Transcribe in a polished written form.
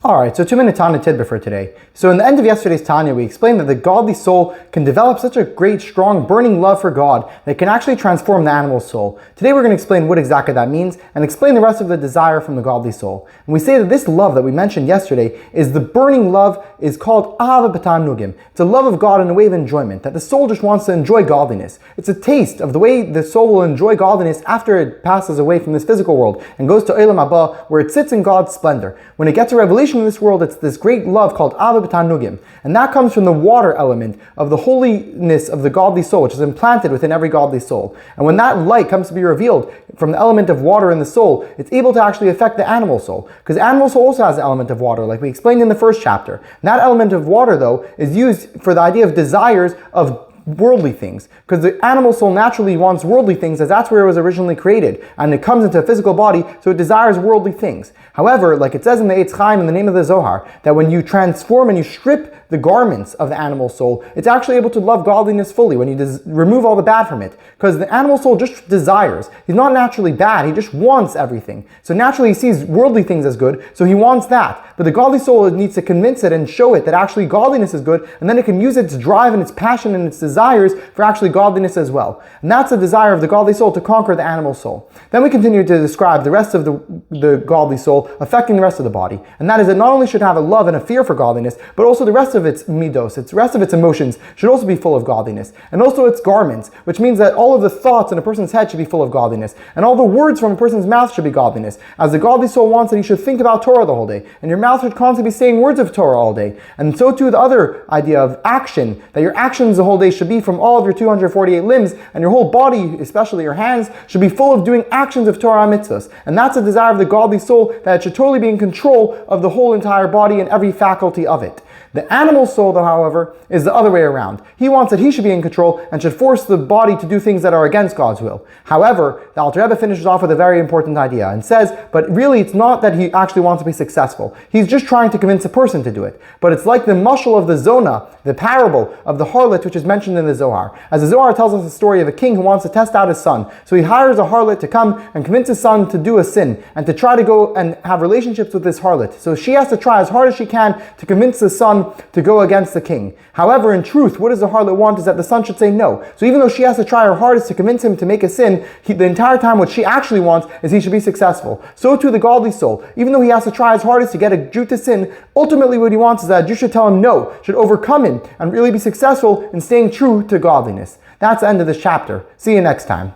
Alright, so 2-minute Tanya tidbit for today. So in the end of yesterday's Tanya, we explained that the godly soul can develop such a great, strong, burning love for God that can actually transform the animal soul. Today we're going to explain what exactly that means and explain the rest of the desire from the godly soul. And we say that this love that we mentioned yesterday is the burning love is called ahava b'ta'am nugim. It's a love of God in a way of enjoyment, that the soul just wants to enjoy godliness. It's a taste of the way the soul will enjoy godliness after it passes away from this physical world and goes to Olam Haba, where it sits in God's splendor. When it gets a revelation in this world, it's this great love called ahava b'ta'am nugim. And that comes from the water element of the holiness of the godly soul, which is implanted within every godly soul. And when that light comes to be revealed from the element of water in the soul, it's able to actually affect the animal soul. Because the animal soul also has an element of water, like we explained in the first chapter. And that element of water, though, is used for the idea of desires of worldly things, because the animal soul naturally wants worldly things, as that's where it was originally created, and it comes into a physical body, so it desires worldly things. However, like it says in the Eitz Chaim, in the name of the Zohar, that when you transform and you strip the garments of the animal soul, it's actually able to love godliness fully when you remove all the bad from it. Because the animal soul just desires. He's not naturally bad, he just wants everything. So naturally he sees worldly things as good, so he wants that. But the godly soul needs to convince it and show it that actually godliness is good, and then it can use its drive and its passion and its desires for actually godliness as well. And that's the desire of the godly soul, to conquer the animal soul. Then we continue to describe the rest of the godly soul affecting the rest of the body. And that is, it not only should have a love and a fear for godliness, but also the rest of its midos, the rest of its emotions should also be full of godliness. And also its garments, which means that all of the thoughts in a person's head should be full of godliness. And all the words from a person's mouth should be godliness. As the godly soul wants that you should think about Torah the whole day. And your mouth should constantly be saying words of Torah all day. And so too the other idea of action, that your actions the whole day should be from all of your 248 limbs, and your whole body, especially your hands, should be full of doing actions of Torah mitzvahs. And that's the desire of the godly soul, that it should totally be in control of the whole entire body and every faculty of it. The animal soul, though, however, is the other way around. He wants that he should be in control and should force the body to do things that are against God's will. However, the Alter Rebbe finishes off with a very important idea and says, but really it's not that he actually wants to be successful. He's just trying to convince a person to do it. But it's like the mashal of the Zona, the parable of the harlot, which is mentioned in the Zohar. As the Zohar tells us the story of a king who wants to test out his son. So he hires a harlot to come and convince his son to do a sin and to try to go and have relationships with this harlot. So she has to try as hard as she can to convince the son to go against the king. However, in truth, what does the harlot want is that the son should say no. So even though she has to try her hardest to convince him to make a sin, the entire time what she actually wants is he should be successful. So too the godly soul. Even though he has to try his hardest to get a Jew to sin, ultimately what he wants is that a Jew should tell him no, should overcome him, and really be successful in staying true to godliness. That's the end of this chapter. See you next time.